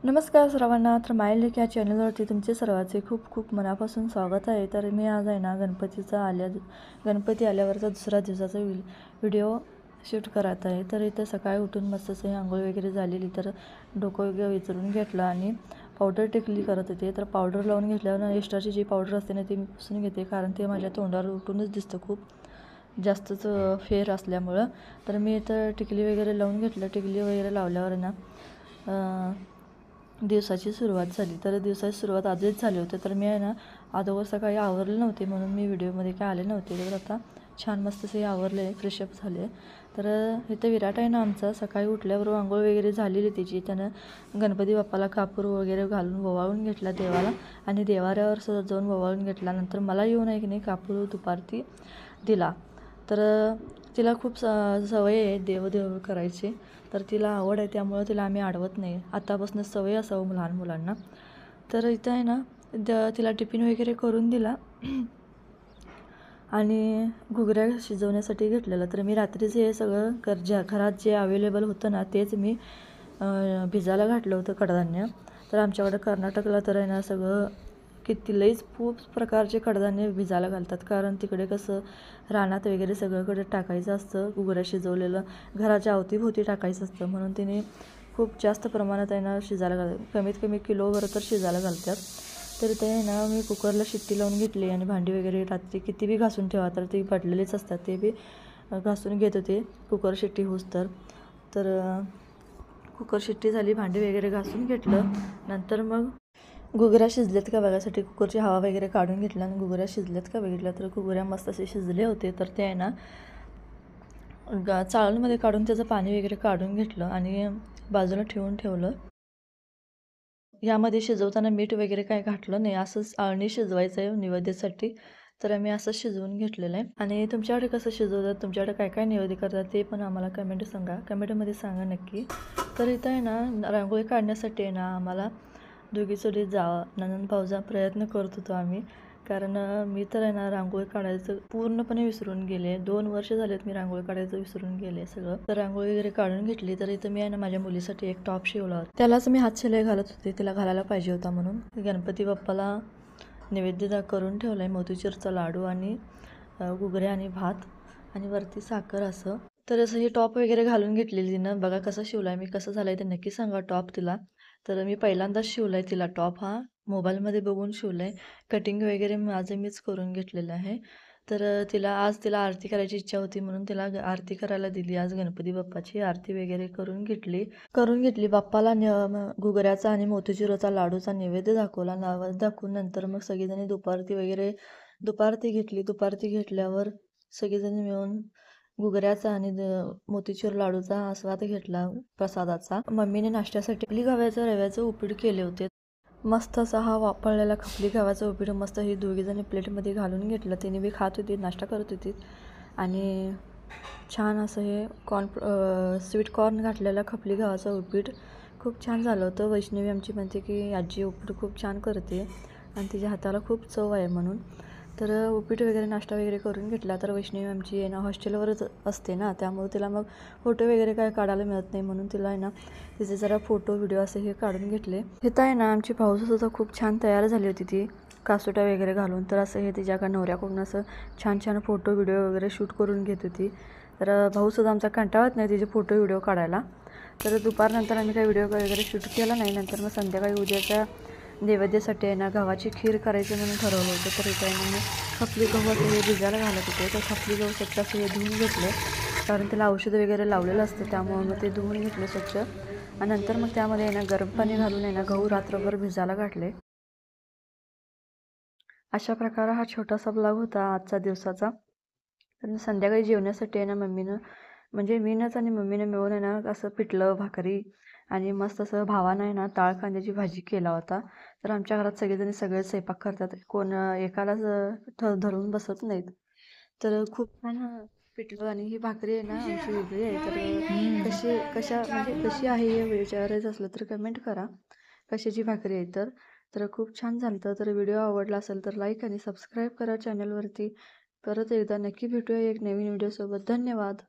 नमस्कार सर्वांना. तर मायलेक या चॅनलवरती तुमचे सर्वांचे खूप खूप मनापासून स्वागत आहे. तर मी आज आहे ना गणपती आल्यावरचा दुसरा दिवसाचा व्हिडिओ शूट करत आहे. तर इथं सकाळी उठून मस्त असे आंघोळ वगैरे झालेली, तर डोकं वगैरे विचारून घेतलं आणि पावडर टिकली करत होते. तर पावडर लावून घेतल्यावर एक्स्ट्राची जी पावडर असते ना ती मी पुसून घेते, कारण ते माझ्या तोंडावर उठूनच दिसतं खूप जास्तच फेर असल्यामुळं. तर मी इथं टिकली वगैरे लावून घेतलं. टिकली वगैरे लावल्यावर ना दिवसाची सुरुवात झाली. तर दिवसाची सुरुवात आधीच झाली होती. तर मी आहे ना अगोदर सकाळी आवरले नव्हते, म्हणून मी व्हिडिओमध्ये काय आले नव्हते. तर आता छान मस्त असे आवरले, फ्रेशअप झाले. तर इथं विराट आहे ना आमचा, सकाळी उठल्याबरोबर आंघोळ वगैरे झालेली त्याची. त्यानं गणपती बाप्पाला कापूर वगैरे घालून ओवाळून घेतला देवाला, आणि देवाऱ्यावर सुद्धा जाऊन ओवाळून घेतला. नंतर मला येऊन आहे की नाही कापूर दुपारती दिला. तर तिला खूप सवय आहे देवदेव करायची. तर तिला आवड आहे, त्यामुळं तिला आम्ही अडवत नाही. आतापासून सवय असावं लहान मुलांना. तर इथं आहे ना तिला टिफिन वगैरे करून दिला आणि घुगऱ्या शिजवण्यासाठी घेतलेलं. तर मी रात्रीच हे सगळं घरात जे अवेलेबल होतं ना तेच मी भिजायला घातलं होतं कडधान्य. तर आमच्याकडं कर्नाटकला तर आहे ना सगळं किती लईच खूप प्रकारचे कडधान्य भिजायला घालतात, कारण तिकडे कसं रानात वगैरे सगळीकडे टाकायचं असतं. घुगऱ्या शिजवलेलं घराच्या अवतीभोवती टाकायचं असतं, म्हणून तिने खूप जास्त प्रमाणात आहे ना शिजायला घालतात. कमीत कमी किलोभर तर शिजायला घालतात. तर ते आहे ना मी कुकरला शिट्टी लावून घेतली, आणि भांडी वगैरे रात्री किती बी घासून ठेवा तर ती पडलेलीच असतात, ते बी घासून घेत होते कुकर शिट्टी होऊस तर कुकर शिट्टी झाली, भांडी वगैरे घासून घेतलं. नंतर मग घुगऱ्या शिजलेत का बघायसाठी कुकरची हवा वगैरे काढून घेतला, आणि घुगऱ्या शिजलेत का बघितलं तर घुगऱ्या मस्त असे शिजले होते. तर ते आहे ना चाळणीमध्ये काढून त्याचं पाणी वगैरे काढून घेतलं आणि बाजूला ठेवलं. यामध्ये शिजवताना मीठ वगैरे काय घातलं नाही, असंच आळणी शिजवायचं आहे नैवेद्यासाठी. तर आम्ही असं शिजवून घेतलेलं आहे. आणि तुमच्याकडे कसं शिजवतात, तुमच्याकडे काय काय नैवेद्य करतात ते पण आम्हाला कमेंटमध्ये सांगा नक्की. तर इथं आहे ना रांगोळी काढण्यासाठी आहे ना आम्हाला दोघी चुलीत जावं नणंद भाऊजा प्रयत्न करत होतो आम्ही, कारण मी तर आहे ना रांगोळी काढायचं पूर्णपणे विसरून गेले. 2 वर्ष झालेत मी रांगोळी काढायचं विसरून गेले सगळं. तर रांगोळी वगैरे काढून घेतली. तर इथं मी आहे ना माझ्या मुलीसाठी एक टॉप शिवला होता. त्यालाच मी हात शिलाई घालत होते, तिला घालायला पाहिजे होता म्हणून. गणपती बाप्पाला नैवेद्य करून ठेवला आहे मोतीचूरचा लाडू आणि घुगऱ्या आणि भात आणि वरती साखर असं. तर असं हे टॉप वगैरे घालून घेतलेली तिनं. बघा कसं शिवला आहे मी, कसं झालं आहे ते नक्की सांगा टॉप तिला. तर मी पहिल्यांदाच शिवला आहे तिला टॉप हा, मोबाईलमध्ये बघून शिवला आहे. कटिंग वगैरे माझं मीच करून घेतलेलं आहे. तर तिला आरती करायची इच्छा होती, म्हणून तिला आरती करायला दिली. आज गणपती बाप्पाची आरती वगैरे करून घेतली बाप्पाला घुगऱ्याचा आणि मोतीचुराचा लाडूचा नैवेद्य दाखवला. नैवेद्य दाखवून नंतर मग सगळीजणी दुपारती घेतली. दुपारती घेतल्यावर सगळेजणी मिळून घुगऱ्याचा आणि मोतीचूर लाडूचा आस्वाद घेतला प्रसादाचा. मम्मीने नाश्त्यासाठी खपली गव्याचं रव्याचं उपीट केले होते. मस्त असा हा वापरलेला खपली गव्याचं उपीट मस्त ही दोघीजणी प्लेटमध्ये घालून घेतलं. तिने बी खात होती, नाश्ता करत होती. आणि छान असं हे स्वीट कॉर्न घातलेलं खपली गव्हाचं उपीट खूप छान झालं होतं. वैष्णवी आमची म्हणते की आजी उपीट खूप छान करते आणि तिच्या हाताला खूप चव आहे म्हणून. तर उपीट वगैरे नाश्ता वगैरे करून घेतला. तर वैष्णवी आमची आहे ना हॉस्टेलवरच असते ना, त्यामुळे तिला मग फोटो वगैरे काय काढायला मिळत नाही, म्हणून तिला आहे ना तिचे जरा फोटो व्हिडिओ असे हे काढून घेतले. इथं आहे ना आमची भाऊसुद्धा खूप छान तयार झाली होती ती कासोटा वगैरे घालून. तर असं हे तिच्या नवऱ्याकडून असं छान छान फोटो व्हिडिओ वगैरे शूट करून घेत होती. तर भाऊसुद्धा आमचा कंटाळत नाही तिचे फोटो व्हिडिओ काढायला. तर दुपारनंतर आम्ही काही व्हिडिओ वगैरे शूट केला नाही. नंतर मग संध्याकाळी उद्याच्या नैवेद्यासाठी आहे ना गव्हाची खीर करायची म्हणून ठरवलं होतं. तर इथे आहे ना खपली गहू असं हे भिजायला घालत होते. तर खपली गहू स्वच्छ असं हे धुवून घेतलं, कारण त्याला औषध वगैरे लावलेलं असतं, त्यामुळे मग ते धुवून घेतले स्वच्छ. आणि नंतर मग त्यामध्ये आहे ना गरम पाणी घालून आहे ना गहू रात्रभर भिजायला घातले. अशा प्रकारे हा छोटासा ब्लॉग होता आजचा दिवसाचा. तर संध्याकाळी जेवण्यासाठी आहे ना म्हणजे मीनंच आणि मम्मीनं मिळून आहे ना असं पिठलं भाकरी आणि मस्त असं भावानं आहे ना डाळ कांद्याची भाजी केला होता. तर आमच्या घरात सगळे स्वयंपाक करतात, कोण एकालाच धरून बसत नाहीत. तर खूप छान पिठलं आणि ही भाकरी आहे ना आमची वेगळी आहे. तर कशी आहे हे विचारायचं असलं तर कमेंट करा कशाची भाकरी आहे. तर खूप छान झालं. तर व्हिडिओ आवडला असेल तर लाईक आणि सबस्क्राईब करा चॅनलवरती. परत एकदा नक्की भेटूया एक नवीन व्हिडिओसोबत. धन्यवाद.